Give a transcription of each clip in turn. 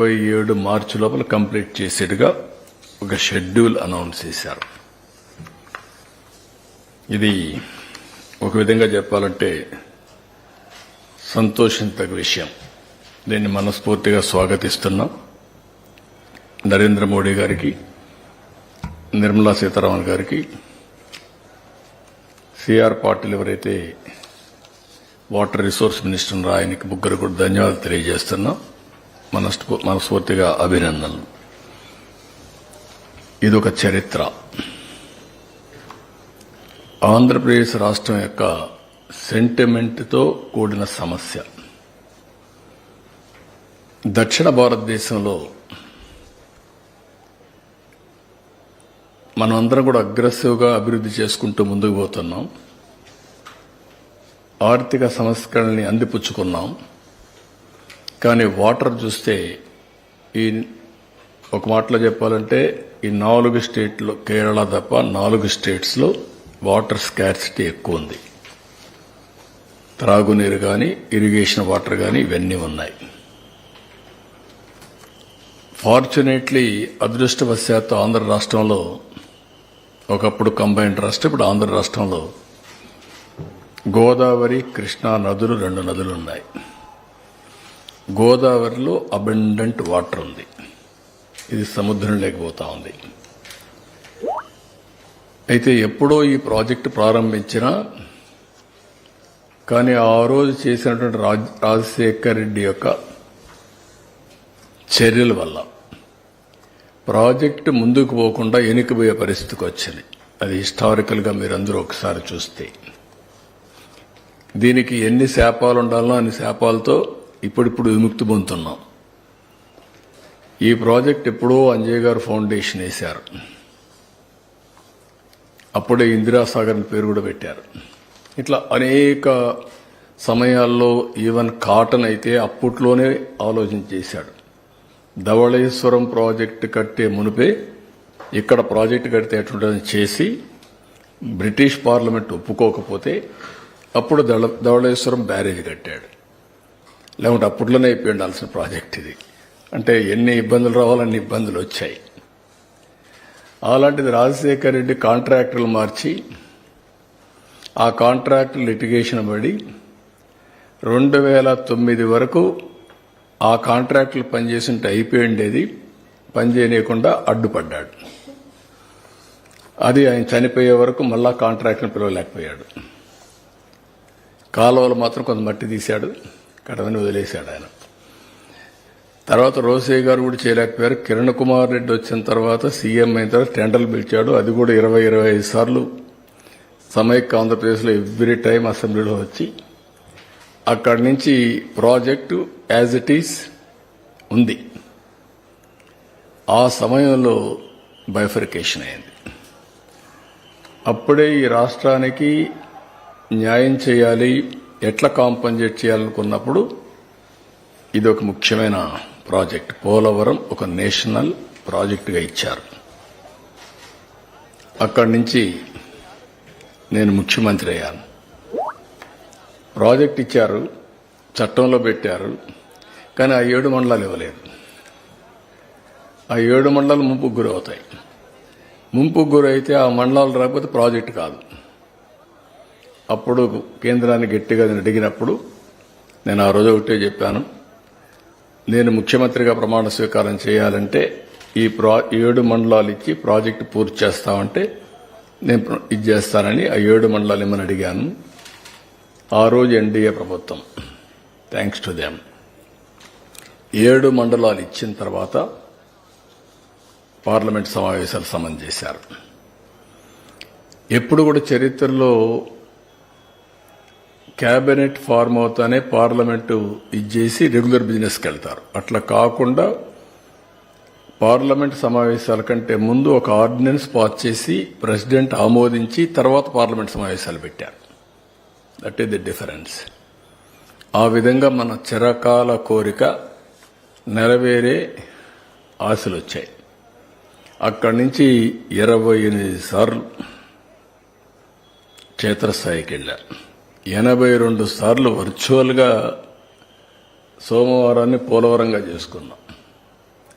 27 మార్చి లోపల కంప్లీట్ చేసేట్టుగా ఒక schedule announce చేశారు. ఇది ఒక విధంగా చెప్పాలంటే సంతోషించదగ్గ విషయం. దీన్ని మనస్ఫూర్తిగా స్వాగతిస్తున్నాం. నరేంద్ర మోడీ గారికి, నిర్మలా సీతారామన్ గారికి, సిఆర్ పాటిల్ ఎవరైతే వాటర్ రిసోర్స్ మినిస్టర్ ఉన్నారో ఆయనకి ముగ్గురు కూడా ధన్యవాదాలు తెలియజేస్తున్నాం. మనస్ఫూర్తిగా అభినందనలు. ఇదొక చరిత్ర. ఆంధ్రప్రదేశ్ రాష్ట్రం యొక్క సెంటిమెంట్తో కూడిన సమస్య. దక్షిణ భారతదేశంలో మనం అందరం కూడా అగ్రెసివ్గా అభివృద్ధి చేసుకుంటూ ముందుకు పోతున్నాం. ఆర్థిక సంస్కరణల్ని అందిపుచ్చుకున్నాం. కానీ వాటర్ చూస్తే ఈ ఒక మాటలో చెప్పాలంటే ఈ 4 స్టేట్లో, కేరళ తప్ప 4 స్టేట్స్లో వాటర్ స్కార్సిటీ ఎక్కువ ఉంది. త్రాగునీరు కానీ, ఇరిగేషన్ వాటర్ కానీ ఇవన్నీ ఉన్నాయి. ఫార్చునేట్లీ అదృష్టవశాత్తు ఆంధ్ర రాష్ట్రంలో, ఒకప్పుడు కంబైన్డ్ రాష్ట్రం, ఇప్పుడు ఆంధ్ర రాష్ట్రంలో గోదావరి, కృష్ణా నదులు 2 నదులు ఉన్నాయి. గోదావరిలో అబండెంట్ వాటర్ ఉంది. ఇది సముద్రం లేకపోతా ఉంది. అయితే ఎప్పుడో ఈ ప్రాజెక్టు ప్రారంభించినా కానీ ఆ రోజు చేసినటువంటి రాజశేఖర్ రెడ్డి యొక్క చర్యల వల్ల ప్రాజెక్టు ముందుకు పోకుండా వెనుకబోయే పరిస్థితికి వచ్చింది. అది హిస్టారికల్గా మీరందరూ ఒకసారి చూస్తే దీనికి ఎన్ని శాపాలు ఉండాలో అన్ని శాపాలతో ఇప్పుడిప్పుడు విముక్తి పొందుతున్నాం. ఈ ప్రాజెక్ట్ ఎప్పుడో అంజయ్ గారు ఫౌండేషన్ వేశారు. అప్పుడే ఇందిరాసాగర్ పేరు కూడా పెట్టారు. ఇట్లా అనేక సమయాల్లో ఈవెన్ కాటన్ అయితే అప్పట్లోనే ఆలోచన చేశాడు. ధవళేశ్వరం ప్రాజెక్టు కట్టే మునిపే ఇక్కడ ప్రాజెక్టు కడితే ఎట్లుంటుందని చేసి బ్రిటిష్ పార్లమెంట్ ఒప్పుకోకపోతే అప్పుడు ధవళేశ్వరం బ్యారేజ్ కట్టాడు. లేకుంటే అప్పట్లోనే అయిపోయి ఉండాల్సిన ప్రాజెక్ట్ ఇది. అంటే ఎన్ని ఇబ్బందులు రావాలన్ని ఇబ్బందులు వచ్చాయి. అలాంటిది రాజశేఖర్ రెడ్డి కాంట్రాక్టర్లు మార్చి ఆ కాంట్రాక్టర్ లిటిగేషన్ పడి 2009 వరకు ఆ కాంట్రాక్టులు పనిచేస్తుంటే అయిపోయి ఉండేది, పనిచేయకుండా అడ్డుపడ్డాడు. అది ఆయన చనిపోయే వరకు మళ్ళా కాంట్రాక్టర్ని పిలవలేకపోయాడు. కాలువలు మాత్రం కొంత మట్టి తీశాడు, కడవని వదిలేశాడు ఆయన. తర్వాత రోసయ్య గారు కూడా చేయలేకపోయారు. కిరణ్ కుమార్ రెడ్డి వచ్చిన తర్వాత సీఎం అయిన తర్వాత టెండర్లు పిలిచాడు. అది కూడా 20-25 సార్లు సమైక్య ఆంధ్రప్రదేశ్లో ఎవ్రీ టైం అసెంబ్లీలో వచ్చి అక్కడి నుంచి ప్రాజెక్టు యాజ్ ఇట్ ఈస్ ఉంది. ఆ సమయంలో బైఫర్కేషన్ అయింది. అప్పుడే ఈ రాష్ట్రానికి న్యాయం చేయాలి, ఎట్లా కాంపన్సేట్ చేయాలనుకున్నప్పుడు ఇది ఒక ముఖ్యమైన ప్రాజెక్ట్. పోలవరం ఒక నేషనల్ ప్రాజెక్టుగా ఇచ్చారు. అక్కడి నుంచి నేను ముఖ్యమంత్రి అయ్యాను. ప్రాజెక్ట్ ఇచ్చారు, చట్టంలో పెట్టారు. కానీ ఆ 7 మండలాలు ఇవ్వలేదు. ఆ 7 మండలాలు ముంపుకు గురవుతాయి. ముంపుకు గురైతే ఆ మండలాలు రాకపోతే ప్రాజెక్టు కాదు. అప్పుడు కేంద్రాన్ని గట్టిగా అడిగినప్పుడు నేను ఆ రోజు ఒకటే చెప్పాను, నేను ముఖ్యమంత్రిగా ప్రమాణ స్వీకారం చేయాలంటే ఈ 7 మండలాలు ఇచ్చి ప్రాజెక్టు పూర్తి చేస్తామంటే నేను ఇది చేస్తానని ఆ 7 మండలాలు ఇమ్మని అడిగాను. ఆ రోజు ఎన్డీఏ ప్రభుత్వం, థ్యాంక్స్ టు దెమ్, 7 మండలాలు ఇచ్చిన తర్వాత పార్లమెంట్ సమావేశాలు సమన్ చేశారు. ఎప్పుడు కూడా చరిత్రలో క్యాబినెట్ ఫార్మ్ అవుతానే పార్లమెంటు ఇచ్చేసి రెగ్యులర్ బిజినెస్కి వెళ్తారు. అట్లా కాకుండా పార్లమెంట్ సమావేశాల కంటే ముందు ఒక ఆర్డినెన్స్ పాస్ చేసి ప్రెసిడెంట్ ఆమోదించి తర్వాత పార్లమెంట్ సమావేశాలు పెట్టారు. That is the difference. ఆ విధంగా మన చిరకాల కోరిక నెరవేరే ఆశలు వచ్చాయి. అక్కడి నుంచి 28 సార్లు క్షేత్రస్థాయికి వెళ్ళారు. 82 సార్లు వర్చువల్గా సోమవారాన్ని పోలవరంగా చేసుకున్నాం.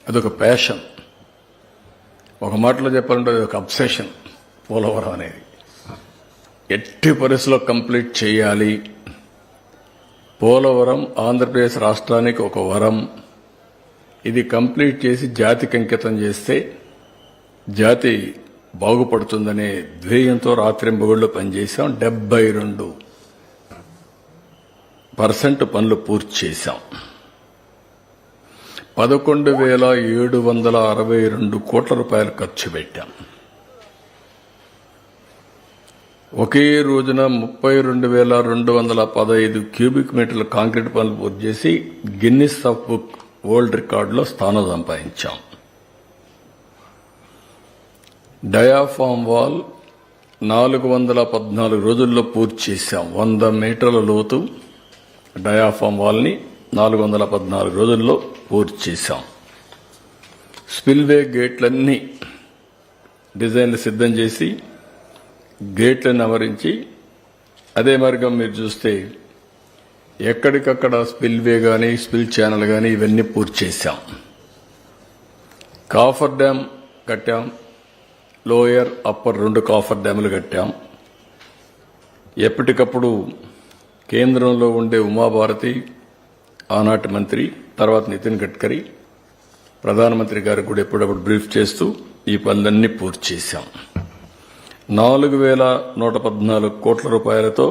అదొక ప్యాషన్. ఒక మాటలో చెప్పాలంటే అది ఒక అబ్సెషన్. పోలవరం అనేది ఎట్టి పరిస్థితుల్లో కంప్లీట్ చేయాలి. పోలవరం ఆంధ్రప్రదేశ్ రాష్ట్రానికి ఒక వరం. ఇది కంప్లీట్ చేసి జాతికి అంకితం చేస్తే జాతి బాగుపడుతుందనే ధ్యేయంతో రాత్రింబగళ్ళు పనిచేశాం. 72% పనులు పూర్తి చేశాం. 11,762 కోట్ల రూపాయలు ఖర్చు పెట్టాం. ఒకే రోజున 32,215 క్యూబిక్ మీటర్ల కాంక్రీట్ పనులు పూర్తి చేసి గిన్నిస్ ఆఫ్ బుక్ వరల్డ్ రికార్డులో స్థానం సంపాదించాం. డయాఫామ్ వాల్ 414 రోజుల్లో పూర్తి చేశాం. 100 మీటర్ల లోతు డయాఫామ్ వాల్ని 414 రోజుల్లో పూర్తి చేశాం. స్పిల్వే గేట్లన్నీ డిజైన్లు సిద్ధం చేసి గేట్లను అమరించి అదే మార్గం మీరు చూస్తే ఎక్కడికక్కడ స్పిల్వే కానీ స్పిల్ ఛానల్ కానీ ఇవన్నీ పూర్తి చేశాం. కాఫర్ డ్యామ్ కట్టాం. లోయర్ అప్పర్ 2 కాఫర్ డ్యాములు కట్టాం. ఎప్పటికప్పుడు కేంద్రంలో ఉండే ఉమాభారతి ఆనాటి మంత్రి, తర్వాత నితిన్ గడ్కరీ ప్రధానమంత్రి గారికి కూడా ఎప్పుడప్పుడు బ్రీఫ్ చేస్తూ ఈ పనులన్నీ పూర్తి చేశాం. 4,114 కోట్ల రూపాయలతో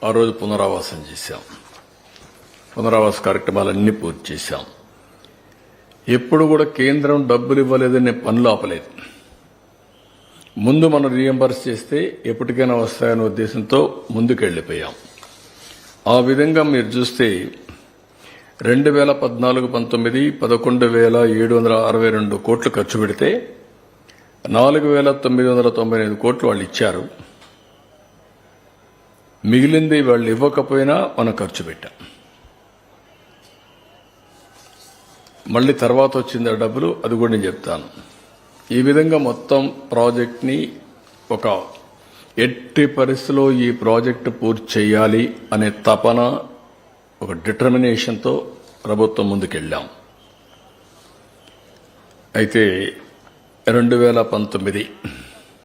ఆ రోజు పునరావాసం చేశాం. పునరావాస కార్యక్రమాలన్నీ పూర్తి చేశాం. ఎప్పుడు కూడా కేంద్రం డబ్బులు ఇవ్వలేదని పనులు ఆపలేదు. ముందు మనం రీఎంబర్స్ చేస్తే ఎప్పటికైనా వస్తాయనే ఉద్దేశంతో ముందుకెళ్లిపోయాం. ఆ విధంగా మీరు చూస్తే 2014-19 11,762 కోట్లు ఖర్చు పెడితే 4,995 కోట్లు వాళ్ళు ఇచ్చారు. మిగిలింది వాళ్ళు ఇవ్వకపోయినా మనం ఖర్చు పెట్టాం. మళ్ళీ తర్వాత వచ్చింది ఆ డబ్బులు, అది కూడా నేను చెప్తాను. ఈ విధంగా మొత్తం ప్రాజెక్ట్ని ఒక ఎట్టి పరిస్థితిలో ఈ ప్రాజెక్టు పూర్తి చేయాలి అనే తపన, ఒక డిటర్మినేషన్తో ప్రభుత్వం ముందుకెళ్ళాం. అయితే 2019